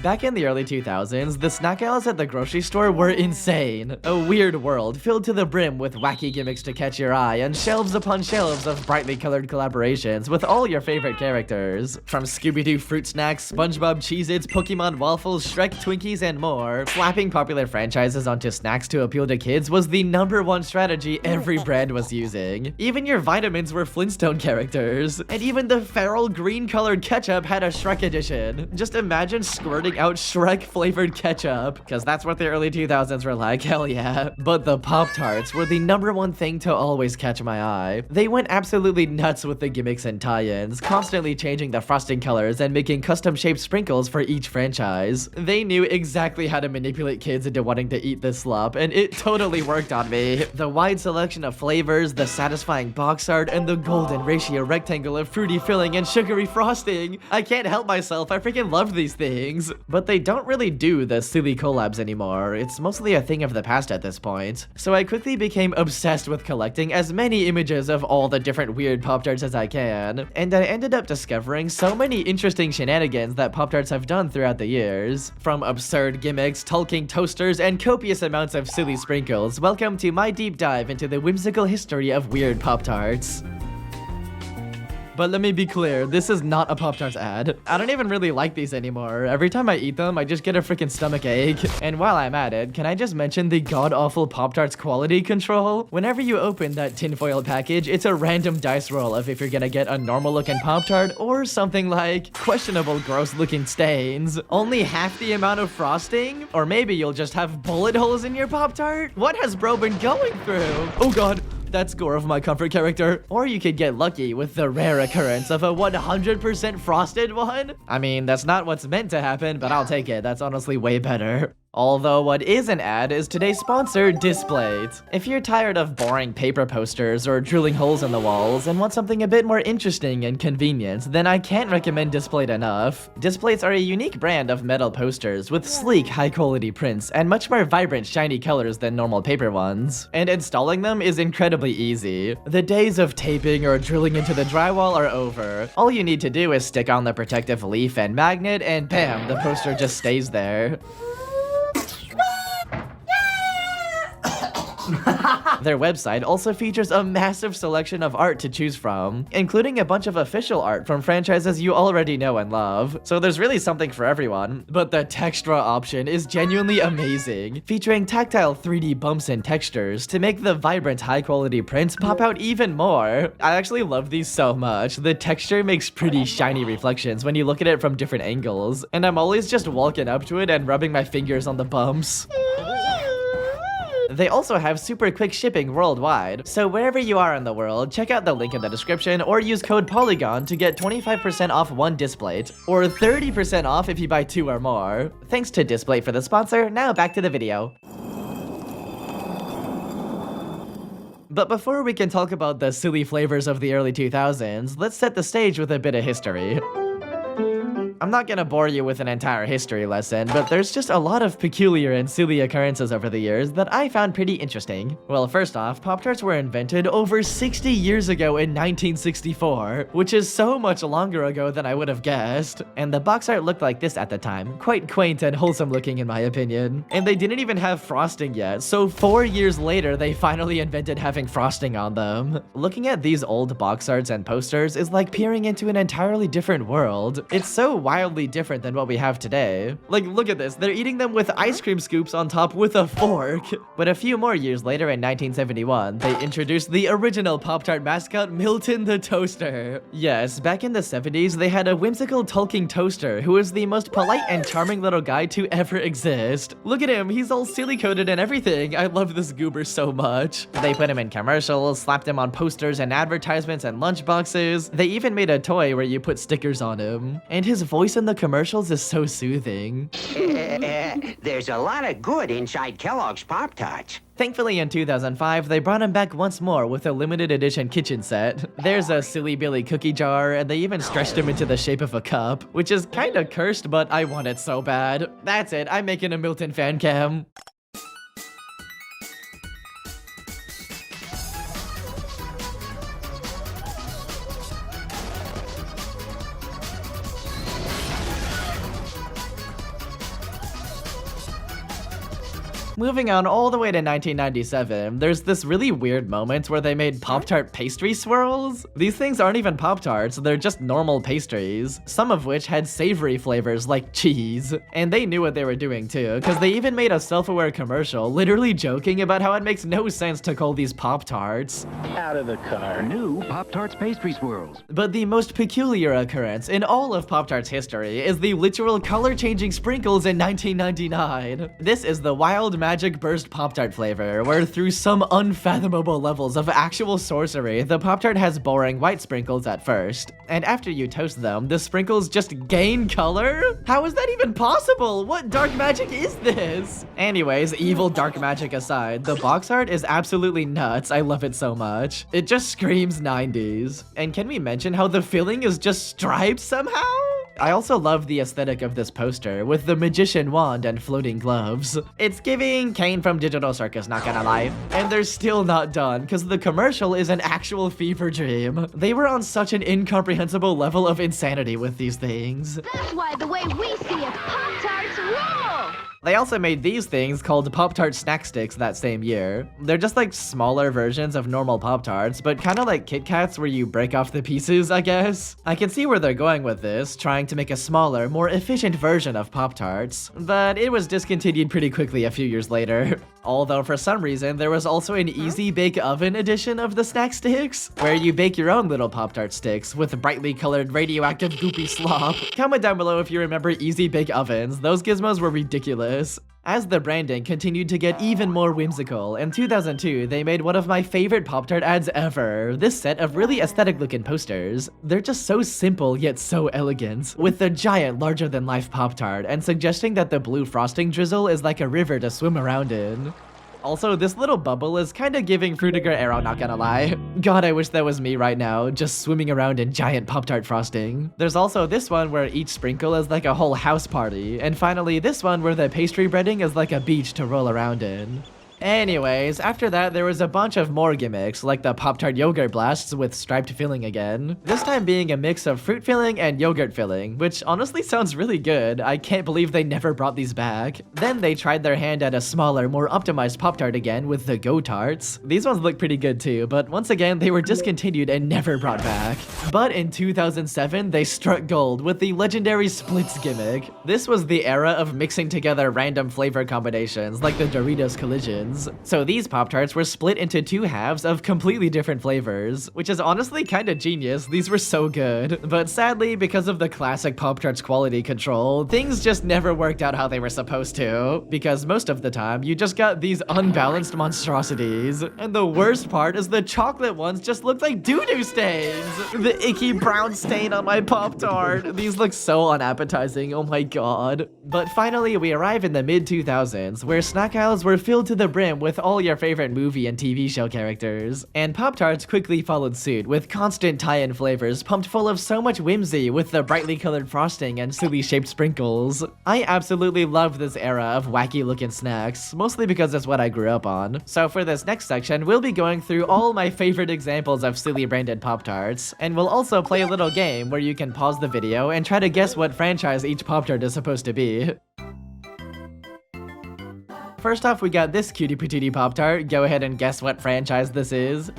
Back in the early 2000s, the snack aisles at the grocery store were insane. A weird world filled to the brim with wacky gimmicks to catch your eye and shelves upon shelves of brightly colored collaborations with all your favorite characters. From Scooby-Doo fruit snacks, SpongeBob Cheez-Its, Pokemon waffles, Shrek Twinkies, and more, slapping popular franchises onto snacks to appeal to kids was the #1 strategy every brand was using. Even your vitamins were Flintstone characters. And even the feral green-colored ketchup had a Shrek edition. Just imagine squirting out Shrek-flavored ketchup, because that's what the early 2000s were like, hell yeah. But the Pop-Tarts were the #1 thing to always catch my eye. They went absolutely nuts with the gimmicks and tie-ins, constantly changing the frosting colors and making custom-shaped sprinkles for each franchise. They knew exactly how to manipulate kids into wanting to eat this slop, and it totally worked on me. The wide selection of flavors, the satisfying box art, and the golden ratio rectangle of fruity filling and sugary frosting. I can't help myself, I freaking love these things. But they don't really do the silly collabs anymore. It's mostly a thing of the past at this point. So I quickly became obsessed with collecting as many images of all the different weird Pop-Tarts as I can. And I ended up discovering so many interesting shenanigans that Pop-Tarts have done throughout the years. From absurd gimmicks, talking toasters, and copious amounts of silly sprinkles, welcome to my deep dive into the whimsical history of weird Pop-Tarts. But let me be clear, this is not a Pop-Tarts ad. I don't even really like these anymore. Every time I eat them, I just get a freaking stomach ache. And while I'm at it, can I just mention the god-awful Pop-Tarts quality control? Whenever you open that tinfoil package, it's a random dice roll of if you're gonna get a normal-looking Pop-Tart or something like questionable gross-looking stains. Only half the amount of frosting? Or maybe you'll just have bullet holes in your Pop-Tart? What has bro been going through? Oh god. That's gore of my comfort character. Or you could get lucky with the rare occurrence of a 100% frosted one. I mean, that's not what's meant to happen, but I'll take it. That's honestly way better. Although what is an ad is today's sponsor, Displate. If you're tired of boring paper posters or drilling holes in the walls and want something a bit more interesting and convenient, then I can't recommend Displate enough. Displates are a unique brand of metal posters with sleek, high-quality prints and much more vibrant, shiny colors than normal paper ones. And installing them is incredibly easy. The days of taping or drilling into the drywall are over. All you need to do is stick on the protective leaf and magnet and bam, the poster just stays there. Their website also features a massive selection of art to choose from, including a bunch of official art from franchises you already know and love. So there's really something for everyone. But the Textra option is genuinely amazing, featuring tactile 3D bumps and textures to make the vibrant high-quality prints pop out even more. I actually love these so much. The texture makes pretty shiny reflections when you look at it from different angles, and I'm always just walking up to it and rubbing my fingers on the bumps. They also have super quick shipping worldwide, so wherever you are in the world, check out the link in the description or use code Polygon to get 25% off one Displate, or 30% off if you buy 2 or more. Thanks to Displate for the sponsor, now back to the video. But before we can talk about the silly flavors of the early 2000s, let's set the stage with a bit of history. I'm not gonna bore you with an entire history lesson, but there's just a lot of peculiar and silly occurrences over the years that I found pretty interesting. Well, first off, Pop-Tarts were invented over 60 years ago in 1964, which is so much longer ago than I would have guessed. And the box art looked like this at the time, quite quaint and wholesome looking in my opinion. And they didn't even have frosting yet, so 4 years later they finally invented having frosting on them. Looking at these old box arts and posters is like peering into an entirely different world. It's so wildly different than what we have today. Like, look at this, they're eating them with ice cream scoops on top with a fork. But a few more years later in 1971, they introduced the original Pop-Tart mascot, Milton the Toaster. Yes, back in the 70s, they had a whimsical talking toaster who was the most polite and charming little guy to ever exist. Look at him, he's all silly-coated and everything. I love this goober so much. They put him in commercials, slapped him on posters and advertisements and lunchboxes. They even made a toy where you put stickers on him. And his voice in the commercials is so soothing. There's a lot of good inside Kellogg's Pop-Tarts. Thankfully, in 2005, they brought him back once more with a limited edition kitchen set. There's a Silly Billy cookie jar, and they even stretched him into the shape of a cup, which is kinda cursed, but I want it so bad. That's it, I'm making a Milton fan cam. Moving on all the way to 1997, there's this really weird moment where they made Pop-Tart pastry swirls. These things aren't even Pop-Tarts, they're just normal pastries, some of which had savory flavors like cheese. And they knew what they were doing too, because they even made a self-aware commercial literally joking about how it makes no sense to call these Pop-Tarts. Out of the car. New Pop-Tarts pastry swirls. But the most peculiar occurrence in all of Pop-Tarts history is the literal color-changing sprinkles in 1999. This is the Wild Magic Burst Pop-Tart flavor, where through some unfathomable levels of actual sorcery, the Pop-Tart has boring white sprinkles at first. And after you toast them, the sprinkles just gain color? How is that even possible? What dark magic is this? Anyways, evil dark magic aside, the box art is absolutely nuts. I love it so much. It just screams 90s. And can we mention how the filling is just striped somehow? I also love the aesthetic of this poster, with the magician wand and floating gloves. It's giving Kane from Digital Circus, not gonna lie. And they're still not done, because the commercial is an actual fever dream. They were on such an incomprehensible level of insanity with these things. That's why the way we see it, Pop-Tarts rule! They also made these things called Pop-Tart Snack Sticks that same year. They're just like smaller versions of normal Pop-Tarts, but kind of like Kit Kats where you break off the pieces, I guess. I can see where they're going with this, trying to make a smaller, more efficient version of Pop-Tarts, but it was discontinued pretty quickly a few years later. Although for some reason, there was also an Easy Bake Oven edition of the snack sticks, where you bake your own little Pop-Tart sticks with brightly colored radioactive goopy slop. Comment down below if you remember Easy Bake Ovens, those gizmos were ridiculous. As the branding continued to get even more whimsical, in 2002, they made one of my favorite Pop-Tart ads ever, this set of really aesthetic looking posters. They're just so simple yet so elegant, with the giant larger-than-life Pop-Tart and suggesting that the blue frosting drizzle is like a river to swim around in. Also, this little bubble is kinda giving Fruitiger Arrow, not gonna lie. God, I wish that was me right now, just swimming around in giant Pop-Tart frosting. There's also this one where each sprinkle is like a whole house party, and finally this one where the pastry breading is like a beach to roll around in. Anyways, after that, there was a bunch of more gimmicks, like the Pop-Tart Yogurt Blasts with striped filling again. This time being a mix of fruit filling and yogurt filling, which honestly sounds really good. I can't believe they never brought these back. Then they tried their hand at a smaller, more optimized Pop-Tart again with the Go-Tarts. These ones look pretty good too, but once again, they were discontinued and never brought back. But in 2007, they struck gold with the legendary Splits gimmick. This was the era of mixing together random flavor combinations, like the Doritos Collisions. So these Pop-Tarts were split into two halves of completely different flavors, which is honestly kinda genius. These were so good. But sadly, because of the classic Pop-Tarts quality control, things just never worked out how they were supposed to. Because most of the time, you just got these unbalanced monstrosities. And the worst part is the chocolate ones just look like doo-doo stains. The icky brown stain on my Pop-Tart. These look so unappetizing, oh my god. But finally, we arrive in the mid-2000s, where snack aisles were filled to the brim with all your favorite movie and TV show characters. And Pop-Tarts quickly followed suit with constant tie-in flavors pumped full of so much whimsy with the brightly colored frosting and silly shaped sprinkles. I absolutely love this era of wacky looking snacks, mostly because it's what I grew up on. So for this next section, we'll be going through all my favorite examples of silly branded Pop-Tarts, and we'll also play a little game where you can pause the video and try to guess what franchise each Pop-Tart is supposed to be. First off, we got this cutie patootie Pop-Tart. Go ahead and guess what franchise this is.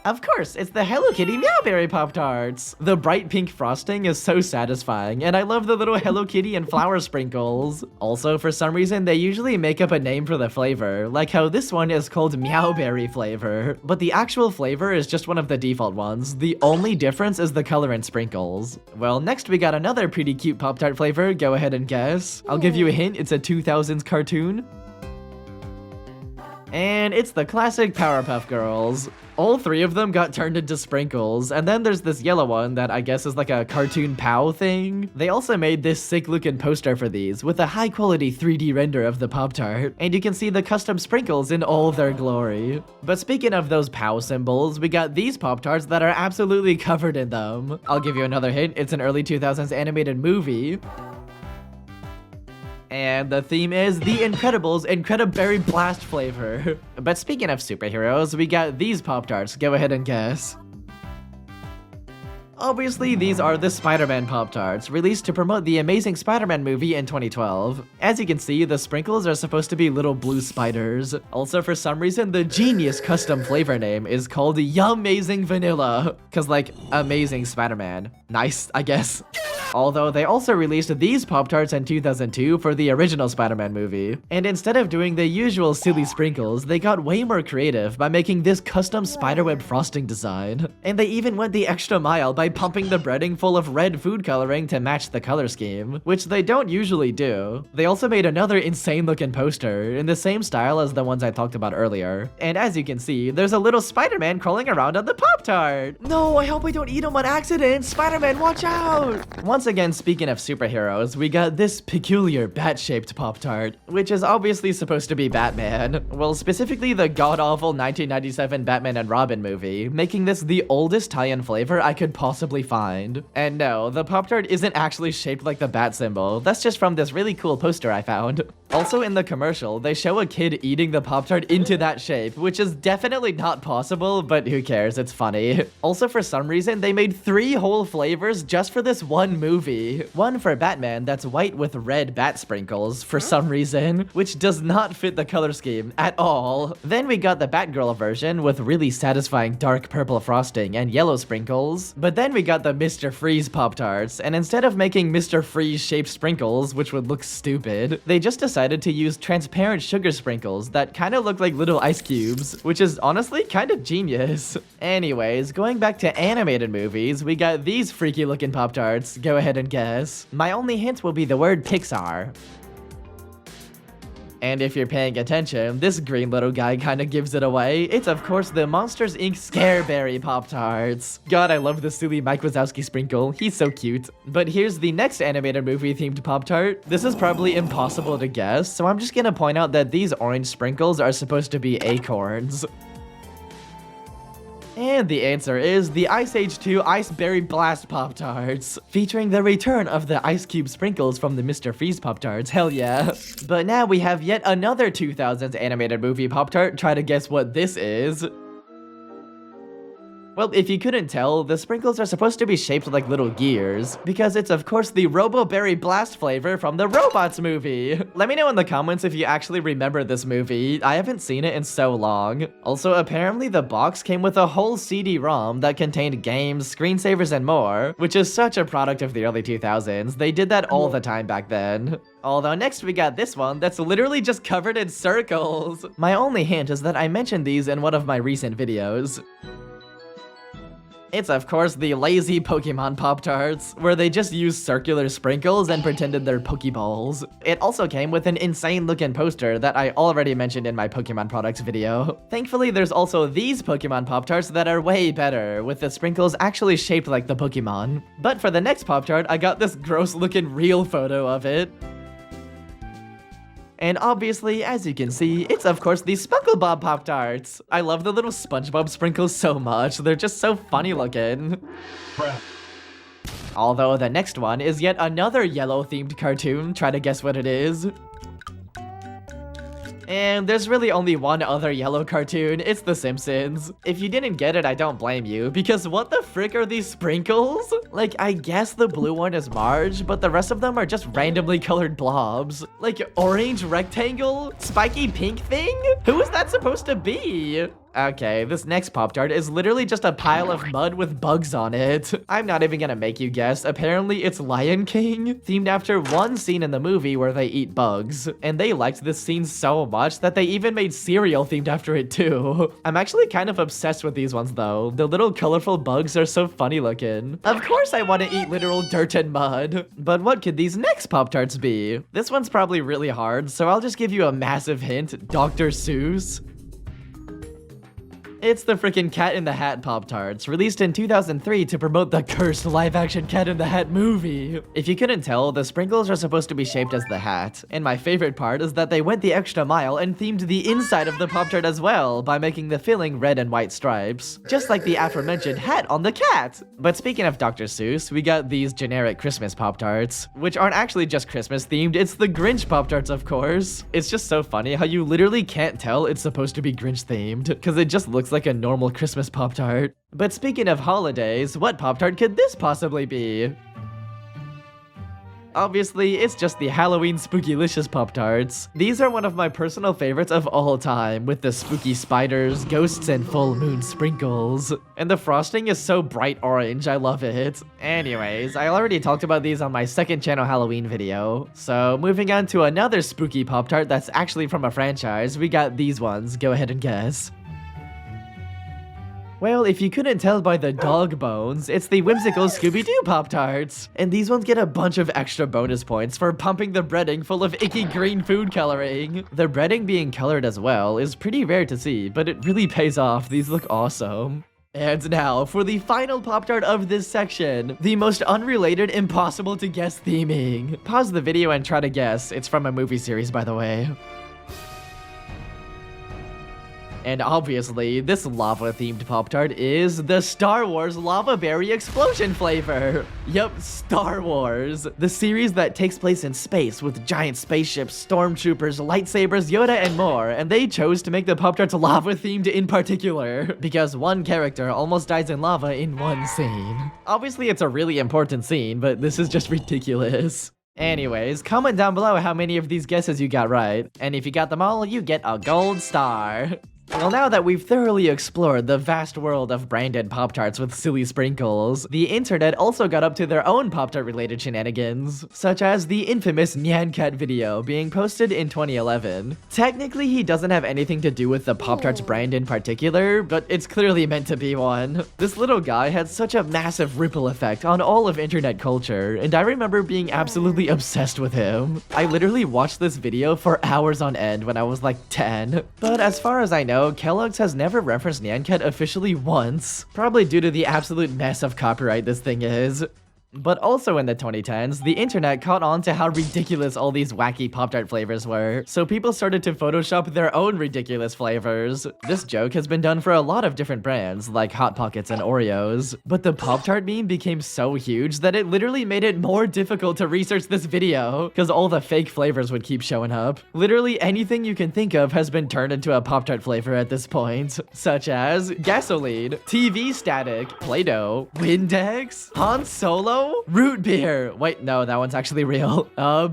Of course, it's the Hello Kitty Meowberry Pop-Tarts! The bright pink frosting is so satisfying, and I love the little Hello Kitty and flower sprinkles. Also, for some reason, they usually make up a name for the flavor, like how this one is called Meowberry flavor, but the actual flavor is just one of the default ones. The only difference is the color and sprinkles. Well, next we got another pretty cute Pop-Tart flavor. Go ahead and guess. I'll give you a hint, it's a 2000s cartoon. And it's the classic Powerpuff Girls. All three of them got turned into sprinkles, and then there's this yellow one that I guess is like a cartoon POW thing. They also made this sick looking poster for these with a high quality 3D render of the Pop-Tart, and you can see the custom sprinkles in all their glory. But speaking of those POW symbols, we got these Pop-Tarts that are absolutely covered in them. I'll give you another hint, it's an early 2000s animated movie. And the theme is The Incredibles Incrediberry Blast flavor. But speaking of superheroes, we got these Pop-Tarts. Go ahead and guess. Obviously, these are the Spider-Man Pop-Tarts, released to promote the Amazing Spider-Man movie in 2012. As you can see, the sprinkles are supposed to be little blue spiders. Also, for some reason, the genius custom flavor name is called Yumazing Vanilla, cause like, Amazing Spider-Man. Nice, I guess. Although they also released these Pop-Tarts in 2002 for the original Spider-Man movie. And instead of doing the usual silly sprinkles, they got way more creative by making this custom spiderweb frosting design. And they even went the extra mile by pumping the breading full of red food coloring to match the color scheme, which they don't usually do. They also made another insane looking poster in the same style as the ones I talked about earlier. And as you can see, there's a little Spider-Man crawling around on the Pop-Tart. No, I hope I don't eat him on accident. Spider-Man, watch out! Once again, speaking of superheroes, we got this peculiar bat-shaped Pop-Tart, which is obviously supposed to be Batman. Well, specifically the god-awful 1997 Batman and Robin movie, making this the oldest tie-in flavor I could possibly find. And no, the Pop-Tart isn't actually shaped like the bat symbol. That's just from this really cool poster I found. Also in the commercial, they show a kid eating the Pop-Tart into that shape, which is definitely not possible, but who cares, it's funny. Also, for some reason, they made 3 whole flavors just for this one movie. One for Batman that's white with red bat sprinkles, for some reason, which does not fit the color scheme at all. Then we got the Batgirl version with really satisfying dark purple frosting and yellow sprinkles. But then we got the Mr. Freeze Pop-Tarts, and instead of making Mr. Freeze shaped sprinkles, which would look stupid, they just decided to use transparent sugar sprinkles that kind of look like little ice cubes, which is honestly kind of genius. Anyways, going back to animated movies, we got these freaky looking Pop-Tarts. Go ahead and guess. My only hint will be the word Pixar. And if you're paying attention, this green little guy kind of gives it away. It's of course the Monsters Inc. Scareberry Pop-Tarts. God, I love the silly Mike Wazowski sprinkle. He's so cute. But here's the next animated movie themed Pop-Tart. This is probably impossible to guess, so I'm just gonna point out that these orange sprinkles are supposed to be acorns. And the answer is the Ice Age 2 Iceberry Blast Pop-Tarts, featuring the return of the ice cube sprinkles from the Mr. Freeze Pop-Tarts, hell yeah. But now we have yet another 2000s animated movie Pop-Tart. Try to guess what this is. Well, if you couldn't tell, the sprinkles are supposed to be shaped like little gears, because it's of course the Robo-Berry Blast flavor from the Robots movie. Let me know in the comments if you actually remember this movie. I haven't seen it in so long. Also, apparently the box came with a whole CD-ROM that contained games, screensavers, and more, which is such a product of the early 2000s. They did that all the time back then. Although next we got this one that's literally just covered in circles. My only hint is that I mentioned these in one of my recent videos. It's of course the lazy Pokemon Pop-Tarts, where they just used circular sprinkles and pretended they're Pokeballs. It also came with an insane looking poster that I already mentioned in my Pokemon products video. Thankfully, there's also these Pokemon Pop-Tarts that are way better, with the sprinkles actually shaped like the Pokemon. But for the next Pop-Tart, I got this gross looking real photo of it. And obviously, as you can see, it's of course the SpongeBob Pop-Tarts. I love the little SpongeBob sprinkles so much. They're just so funny looking. Bruh. Although the next one is yet another yellow-themed cartoon. Try to guess what it is. And there's really only one other yellow cartoon, it's The Simpsons. If you didn't get it, I don't blame you, because what the frick are these sprinkles? Like, I guess the blue one is Marge, but the rest of them are just randomly colored blobs. Like, orange rectangle? Spiky pink thing? Who is that supposed to be? Okay, this next Pop-Tart is literally just a pile of mud with bugs on it. I'm not even gonna make you guess. Apparently, it's Lion King, themed after one scene in the movie where they eat bugs. And they liked this scene so much that they even made cereal themed after it too. I'm actually kind of obsessed with these ones though. The little colorful bugs are so funny looking. Of course I want to eat literal dirt and mud. But what could these next Pop-Tarts be? This one's probably really hard, so I'll just give you a massive hint. Dr. Seuss. It's the freaking Cat in the Hat Pop-Tarts, released in 2003 to promote the cursed live-action Cat in the Hat movie. If you couldn't tell, the sprinkles are supposed to be shaped as the hat. And my favorite part is that they went the extra mile and themed the inside of the Pop-Tart as well, by making the filling red and white stripes. Just like the aforementioned hat on the cat! But speaking of Dr. Seuss, we got these generic Christmas Pop-Tarts, which aren't actually just Christmas themed, it's the Grinch Pop-Tarts, of course. It's just so funny how you literally can't tell it's supposed to be Grinch themed, because it just looks looks like a normal Christmas Pop-Tart. But speaking of holidays, what Pop-Tart could this possibly be? Obviously, it's just the Halloween Spookylicious Pop-Tarts. These are one of my personal favorites of all time, with the spooky spiders, ghosts, and full moon sprinkles. And the frosting is so bright orange, I love it. Anyways, I already talked about these on my second channel Halloween video. So moving on to another spooky Pop-Tart that's actually from a franchise, we got these ones. Go ahead and guess. Well, if you couldn't tell by the dog bones, it's the whimsical Scooby-Doo Pop-Tarts. And these ones get a bunch of extra bonus points for pumping the breading full of icky green food coloring. The breading being colored as well is pretty rare to see, but it really pays off. These look awesome. And now, for the final Pop-Tart of this section, the most unrelated, impossible to guess theming. Pause the video and try to guess. It's from a movie series, by the way. And obviously, this lava-themed Pop-Tart is the Star Wars Lava Berry Explosion flavor. Yup, Star Wars. The series that takes place in space with giant spaceships, stormtroopers, lightsabers, Yoda, and more. And they chose to make the Pop-Tarts lava-themed in particular, because one character almost dies in lava in one scene. Obviously, it's a really important scene, but this is just ridiculous. Anyways, comment down below how many of these guesses you got right. And if you got them all, you get a gold star. Well, now that we've thoroughly explored the vast world of branded Pop-Tarts with silly sprinkles, the internet also got up to their own Pop-Tart related shenanigans, such as the infamous Nyan Cat video being posted in 2011. Technically, he doesn't have anything to do with the Pop-Tarts brand in particular, but it's clearly meant to be one. This little guy had such a massive ripple effect on all of internet culture, and I remember being absolutely obsessed with him. I literally watched this video for hours on end when I was like 10. But as far as I know, Kellogg's has never referenced Nyan Cat officially once, probably due to the absolute mess of copyright this thing is. But also in the 2010s, the internet caught on to how ridiculous all these wacky Pop-Tart flavors were, so people started to Photoshop their own ridiculous flavors. This joke has been done for a lot of different brands, like Hot Pockets and Oreos, but the Pop-Tart meme became so huge that it literally made it more difficult to research this video, because all the fake flavors would keep showing up. Literally anything you can think of has been turned into a Pop-Tart flavor at this point, such as gasoline, TV static, Play-Doh, Windex, Han Solo, root beer. Wait, no, that one's actually real.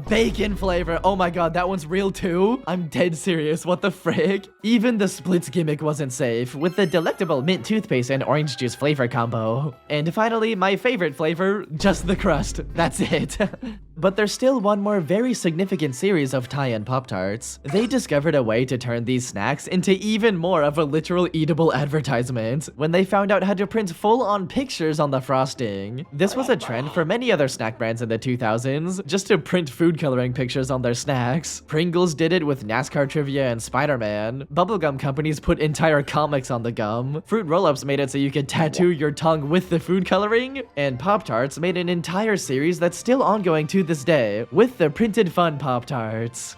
Bacon flavor. Oh my god, that one's real too? I'm dead serious. What the frick? Even the splits gimmick wasn't safe, with the delectable mint toothpaste and orange juice flavor combo. And finally, my favorite flavor, just the crust. That's it. But there's still one more very significant series of tie-in Pop-Tarts. They discovered a way to turn these snacks into even more of a literal eatable advertisement when they found out how to print full-on pictures on the frosting. This was a trend for many other snack brands in the 2000s, just to print food coloring pictures on their snacks. Pringles did it with NASCAR trivia and Spider-Man. Bubblegum companies put entire comics on the gum. Fruit roll-ups made it so you could tattoo your tongue with the food coloring. And Pop-Tarts made an entire series that's still ongoing to this day, with the printed fun Pop-Tarts.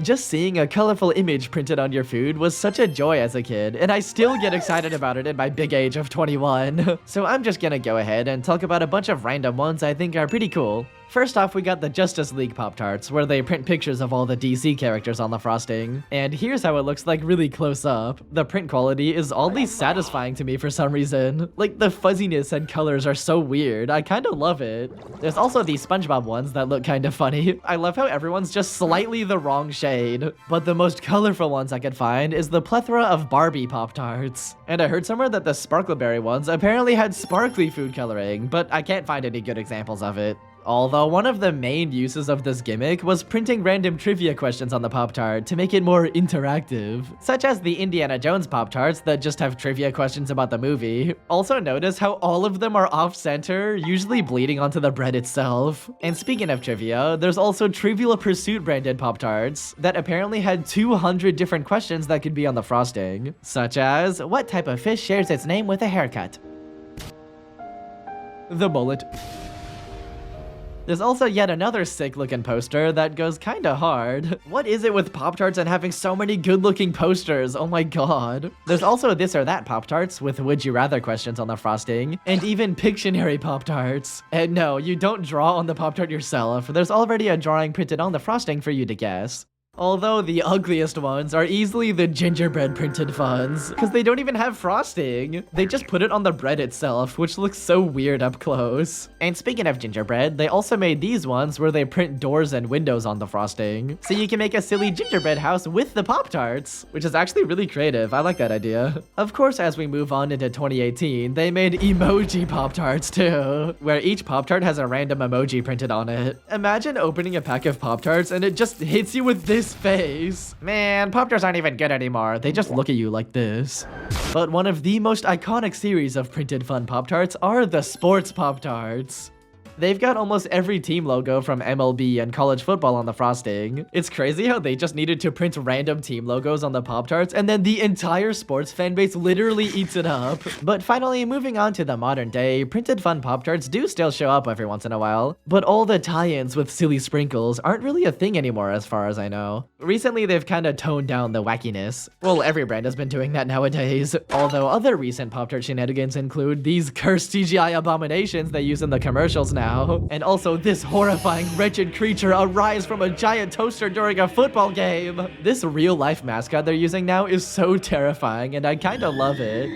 Just seeing a colorful image printed on your food was such a joy as a kid, and I still get excited about it in my big age of 21. So I'm just gonna go ahead and talk about a bunch of random ones I think are pretty cool. First off, we got the Justice League Pop-Tarts, where they print pictures of all the DC characters on the frosting. And here's how it looks like really close up. The print quality is oddly satisfying to me for some reason. Like, the fuzziness and colors are so weird. I kinda love it. There's also these SpongeBob ones that look kinda funny. I love how everyone's just slightly the wrong shade. But the most colorful ones I could find is the plethora of Barbie Pop-Tarts. And I heard somewhere that the Sparkleberry ones apparently had sparkly food coloring, but I can't find any good examples of it. Although one of the main uses of this gimmick was printing random trivia questions on the Pop-Tart to make it more interactive, such as the Indiana Jones Pop-Tarts that just have trivia questions about the movie. Also notice how all of them are off-center, usually bleeding onto the bread itself. And speaking of trivia, there's also Trivial Pursuit branded Pop-Tarts that apparently had 200 different questions that could be on the frosting, such as, what type of fish shares its name with a haircut? The mullet. There's also yet another sick looking poster that goes kinda hard. What is it with Pop-Tarts and having so many good looking posters? Oh my god. There's also this or that Pop-Tarts with would you rather questions on the frosting, and even Pictionary Pop-Tarts. And no, you don't draw on the Pop-Tart yourself. There's already a drawing printed on the frosting for you to guess. Although the ugliest ones are easily the gingerbread printed ones, because they don't even have frosting. They just put it on the bread itself, which looks so weird up close. And speaking of gingerbread, they also made these ones where they print doors and windows on the frosting. So you can make a silly gingerbread house with the Pop-Tarts, which is actually really creative. I like that idea. Of course, as we move on into 2018, they made emoji Pop-Tarts too, where each Pop-Tart has a random emoji printed on it. Imagine opening a pack of Pop-Tarts and it just hits you with this face. Man, Pop-Tarts aren't even good anymore. They just look at you like this. But one of the most iconic series of printed fun Pop-Tarts are the sports Pop-Tarts. They've got almost every team logo from MLB and college football on the frosting. It's crazy how they just needed to print random team logos on the Pop-Tarts and then the entire sports fanbase literally eats it up. But finally, moving on to the modern day, printed fun Pop-Tarts do still show up every once in a while, but all the tie-ins with silly sprinkles aren't really a thing anymore as far as I know. Recently, they've kind of toned down the wackiness. Well, every brand has been doing that nowadays. Although other recent Pop-Tart shenanigans include these cursed CGI abominations they use in the commercials now. And also this horrifying wretched creature arise from a giant toaster during a football game. This real life mascot they're using now is so terrifying and I kinda love it.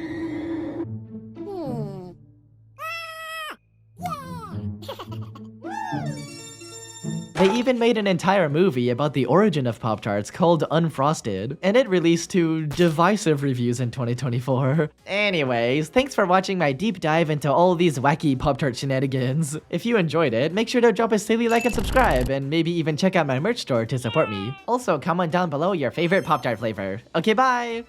They even made an entire movie about the origin of Pop-Tarts called Unfrosted, and it released to divisive reviews in 2024. Anyways, thanks for watching my deep dive into all these wacky Pop-Tart shenanigans. If you enjoyed it, make sure to drop a silly like and subscribe, and maybe even check out my merch store to support me. Also, comment down below your favorite Pop-Tart flavor. Okay, bye!